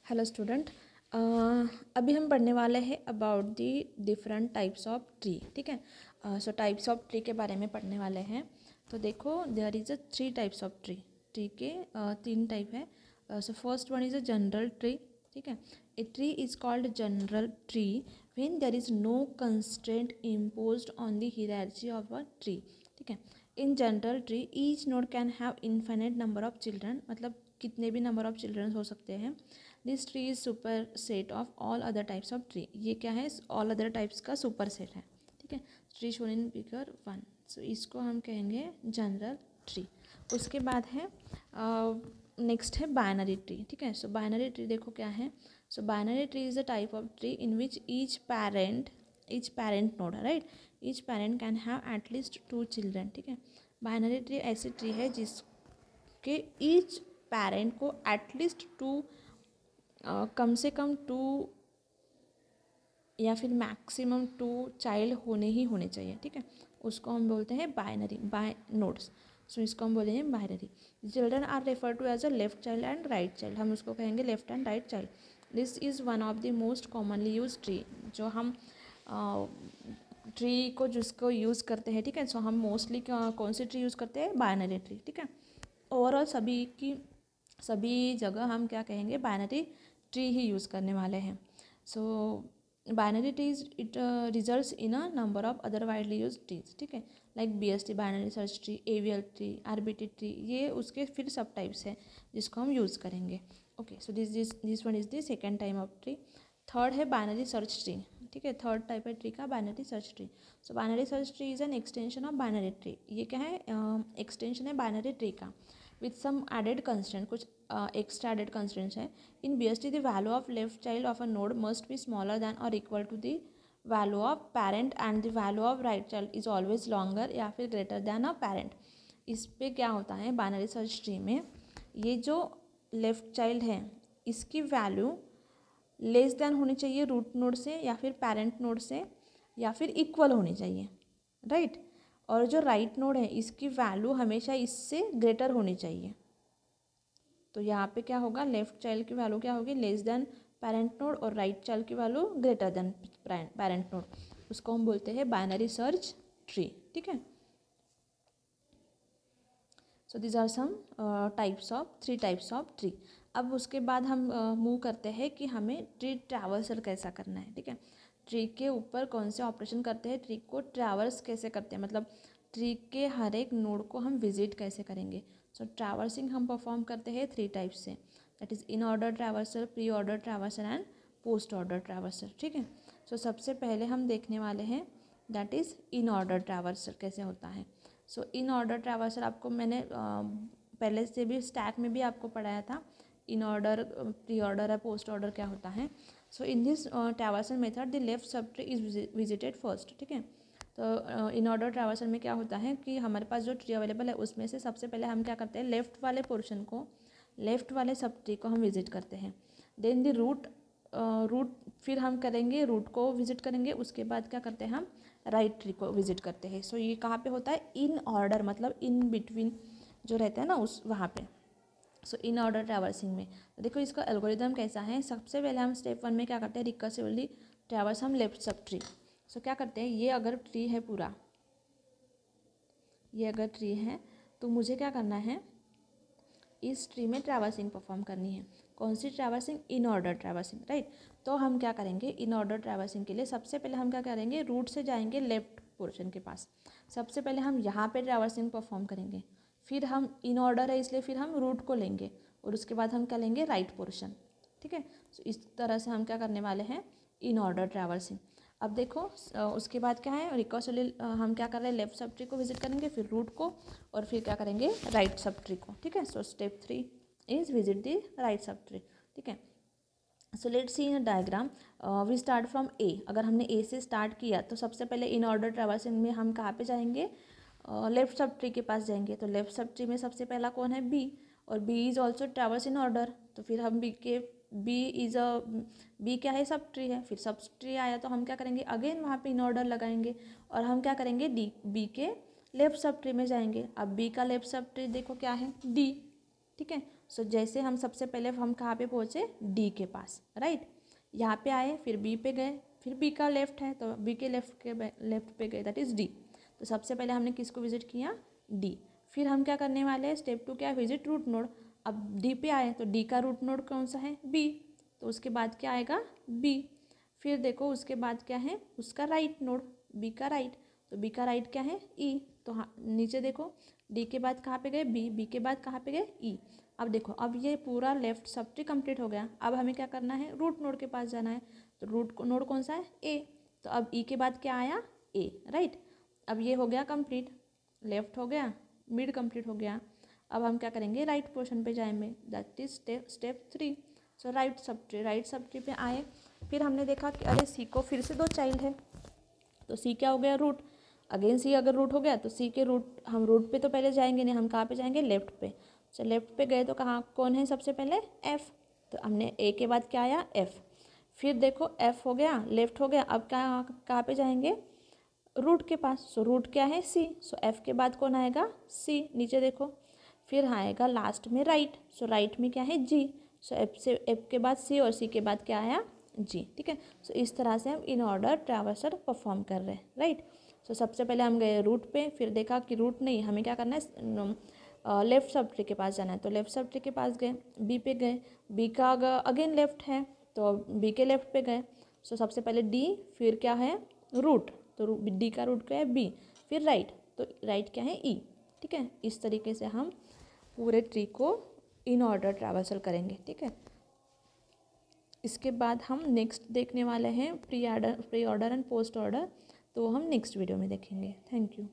Hello student. अभी हम पढ़ने वाले हैं about the different types of tree. ठीक है। सो टाइप्स ऑफ ट्री के बारे में पढ़ने वाले हैं। तो देखो, there is a 3 types of tree. Tree के 3 टाइप है। So first one is a general tree. ठीक है। A tree is called general tree when there is no constraint imposed on the hierarchy of a tree. ठीक है। In general tree each node can have infinite number of children, मतलब कितने भी number of children हो सकते हैं। This tree is super set of all other types of tree. ये क्या है? ऑल अदर टाइप्स का सुपर सेट है। ठीक है। Tree shown in figure 1। सो इसको हम कहेंगे जनरल ट्री। उसके बाद है नेक्स्ट है बाइनरी ट्री। ठीक है। सो बाइनरी ट्री देखो क्या है। सो binary tree is a type of tree in which each parent node, right, each parent can have at least 2 children. ठीक है। बाइनरी ट्री ऐसी ट्री है जिसके ईच पेरेंट को एटलीस्ट 2, कम से कम 2 या फिर मैक्सिमम 2 चाइल्ड होने चाहिए। ठीक है। उसको हम बोलते हैं बाय नोड्स। सो इसको हम बोलते हैं binary. Children are refer to as a left child and right child. हम उसको कहेंगे left and right child. This is one of the most commonly use tree. जो हम ट्री को जिसको यूज़ करते हैं। ठीक है। सो हम मोस्टली कौन सी ट्री यूज़ करते हैं? Binary tree. ठीक है। ओवरऑल सभी जगह हम क्या कहेंगे? बाइनरी ट्री ही यूज़ करने वाले हैं। सो binary trees it results in a number of other widely use trees. ठीक है। Like BST binary search tree, AVL tree, RBT tree, ये उसके फिर सब टाइप्स है जिसको हम यूज़ करेंगे। Okay. So this one is the second type of tree. Third है बाइनरी सर्च ट्री। ठीक है। थर्ड टाइप है ट्री का binary search tree. So binary search tree is an extension of binary tree. ये क्या है? Extension है binary tree का विथ सम एडेड कंस्टेंट, कुछ एक्स्ट्रा एडेड कंस्टेंट्स हैं। इन BST the value of left child of a node must be smaller than और equal to the value of parent and the value of right child is always longer या फिर greater than a parent. इस पे क्या होता है binary search tree में? ये जो लेफ्ट चाइल्ड है इसकी वैल्यू लेस दैन होनी चाहिए रूट नोड से या फिर पेरेंट नोड से या फिर इक्वल होनी चाहिए, राइट। और जो राइट नोड है इसकी वैल्यू हमेशा इससे ग्रेटर होनी चाहिए। तो यहाँ पे क्या होगा? लेफ्ट चाइल्ड की वैल्यू क्या होगी? लेस देन पेरेंट नोड, और राइट चाइल्ड की value greater than parent node. उसको हम बोलते हैं बाइनरी सर्च ट्री। ठीक है। So these are some three types of tree. अब उसके बाद हम मूव करते हैं कि हमें ट्री ट्रैवर्सल कैसा करना है। ठीक है। ट्री के ऊपर कौन से ऑपरेशन करते हैं, ट्री को ट्रैवर्स कैसे करते हैं, मतलब ट्री के हर एक नोड को हम विजिट कैसे करेंगे। सो ट्रैवर्सिंग हम परफॉर्म करते हैं 3 टाइप से, that is in order traversal, pre order traversal and post order traversal. ठीक है। सो सबसे पहले हम देखने वाले हैं that is in order traversal कैसे होता है। सो इन ऑर्डर ट्रैवर्सल आपको मैंने पहले से भी स्टैक में भी आपको पढ़ाया था। इन ऑर्डर, प्री ऑर्डर या पोस्ट ऑर्डर क्या होता है। So in this traversal method the left sub tree is visited first. ठीक है। तो इन ऑर्डर ट्रैवर्सल में क्या होता है कि हमारे पास जो ट्री अवेलेबल है उसमें से सबसे पहले हम क्या करते हैं? लेफ्ट वाले पोर्शन को, लेफ्ट वाले सब ट्री को हम विजिट करते हैं। देन द रूट फिर हम करेंगे, रूट को विजिट करेंगे। उसके बाद क्या करते हैं? हम राइट ट्री को विजिट करते हैं। सो ये कहाँ पे होता है? इन ऑर्डर, मतलब इन बिटवीन जो रहता है ना उस वहाँ पे। सो इन ऑर्डर ट्रैवर्सिंग में तो देखो इसका एल्गोरिदम कैसा है। सबसे पहले हम स्टेप 1 में क्या करते हैं? रिकर्सिवली ट्रैवर्स हम लेफ्ट सब ट्री। सो क्या करते हैं? ये अगर ट्री है पूरा, ये अगर ट्री है तो मुझे क्या करना है? इस ट्री में ट्रैवर्सिंग परफॉर्म करनी है। कौन सी traversing? In order traversing, right. तो हम क्या करेंगे? इन ऑर्डर ट्रैवर्सिंग के लिए सबसे पहले हम क्या करेंगे? रूट से जाएंगे लेफ्ट पोर्शन के पास। सबसे पहले हम यहाँ पे ट्रैवर्सिंग परफॉर्म करेंगे, फिर हम इन ऑर्डर है इसलिए फिर हम रूट को लेंगे, और उसके बाद हम क्या लेंगे? Right portion. ठीक है। तो इस तरह से हम क्या करने वाले हैं? इन ऑर्डर ट्रैवर्सिंग। अब देखो उसके बाद क्या है? रिकर्सिवली हम क्या कर रहे हैं? लेफ्ट सब ट्री को विजिट करेंगे, फिर रूट को, और फिर क्या करेंगे? राइट सब ट्री को। ठीक है। So step 3 is visit the right sub tree. ठीक है। So let's see in diagram. We start from A। अगर हमने A से स्टार्ट किया तो सबसे पहले इन ऑर्डर ट्रैवर्सिंग में हम कहाँ पे जाएंगे? लेफ्ट सब ट्री के पास जाएंगे। तो लेफ्ट सब ट्री में सबसे पहला कौन है? B, और B is also traverse in order. तो फिर हम B क्या है? सब ट्री है। फिर सब ट्री आया तो हम क्या करेंगे? अगेन वहाँ पे इन ऑर्डर लगाएंगे, और हम क्या करेंगे? B के लेफ्ट सब ट्री में जाएंगे। अब B का लेफ्ट सब ट्री देखो क्या है? D। ठीक है। सो जैसे हम सबसे पहले हम कहाँ पे पहुँचे, डी के पास, राइट। यहाँ पे आए, फिर बी पे गए, फिर बी का लेफ्ट है तो बी के लेफ्ट पे गए, दैट इज़ डी। तो सबसे पहले हमने किसको विजिट किया, डी। फिर हम क्या करने वाले हैं, स्टेप 2 क्या है, विजिट रूट नोड। अब डी पे आए तो डी का रूट नोड कौन सा है, बी, तो उसके बाद क्या आएगा, बी। फिर देखो उसके बाद क्या है, उसका राइट नोड, बी का राइट, तो बी का राइट क्या है, ई। तो हाँ नीचे देखो, डी के बाद कहाँ पे गए, बी, बी के बाद कहाँ पे गए, ई। अब देखो अब ये पूरा लेफ्ट सब ट्री कंप्लीट हो गया। अब हमें क्या करना है, रूट नोड के पास जाना है। तो रूट नोड कौन सा है, ए। तो अब ई के बाद क्या आया, ए, राइट। अब ये हो गया कंप्लीट, लेफ्ट हो गया, मिड कंप्लीट हो गया। अब हम क्या करेंगे, राइट पोर्शन पे जाएंगे, that is step 3। So right sub tree पे आए। फिर हमने देखा कि अरे सी को फिर से 2 चाइल्ड है, तो सी क्या हो गया, रूट। अगेन सी अगर रूट हो गया तो सी के रूट, हम रूट पे तो पहले जाएंगे नहीं, हम कहाँ पे जाएंगे, लेफ्ट पे। सो लेफ्ट पे गए तो कहाँ कौन है सबसे पहले, एफ। तो हमने ए के बाद क्या आया, एफ। फिर देखो एफ हो गया, लेफ्ट हो गया। अब कहाँ पे जाएंगे, रूट के पास। सो रूट क्या है, सी। सो एफ के बाद कौन आएगा, सी, नीचे देखो। फिर आएगा लास्ट में राइट। सो राइट में क्या है, जी। सो एफ के बाद सी और सी के बाद क्या आया, जी, ठीक है। सो इस तरह से हम इन ऑर्डर ट्रैवर्सल परफॉर्म कर रहे हैं, राइट। सो सबसे पहले हम गए रूट पे, फिर देखा कि रूट नहीं, हमें क्या करना है, लेफ्ट सब ट्री के पास जाना है। तो लेफ्ट सब ट्री के पास गए, बी पे गए, बी का अगेन लेफ्ट है तो बी के लेफ्ट पे गए। सो सबसे पहले डी, फिर क्या है, रूट। तो डी का रूट क्या है, बी, फिर राइट, तो राइट क्या है, ई, ठीक है। इस तरीके से हम पूरे ट्री को इन ऑर्डर ट्रैवर्सल करेंगे, ठीक है। इसके बाद हम नेक्स्ट देखने वाले हैं pre order and post order, तो हम नेक्स्ट वीडियो में देखेंगे। Thank you.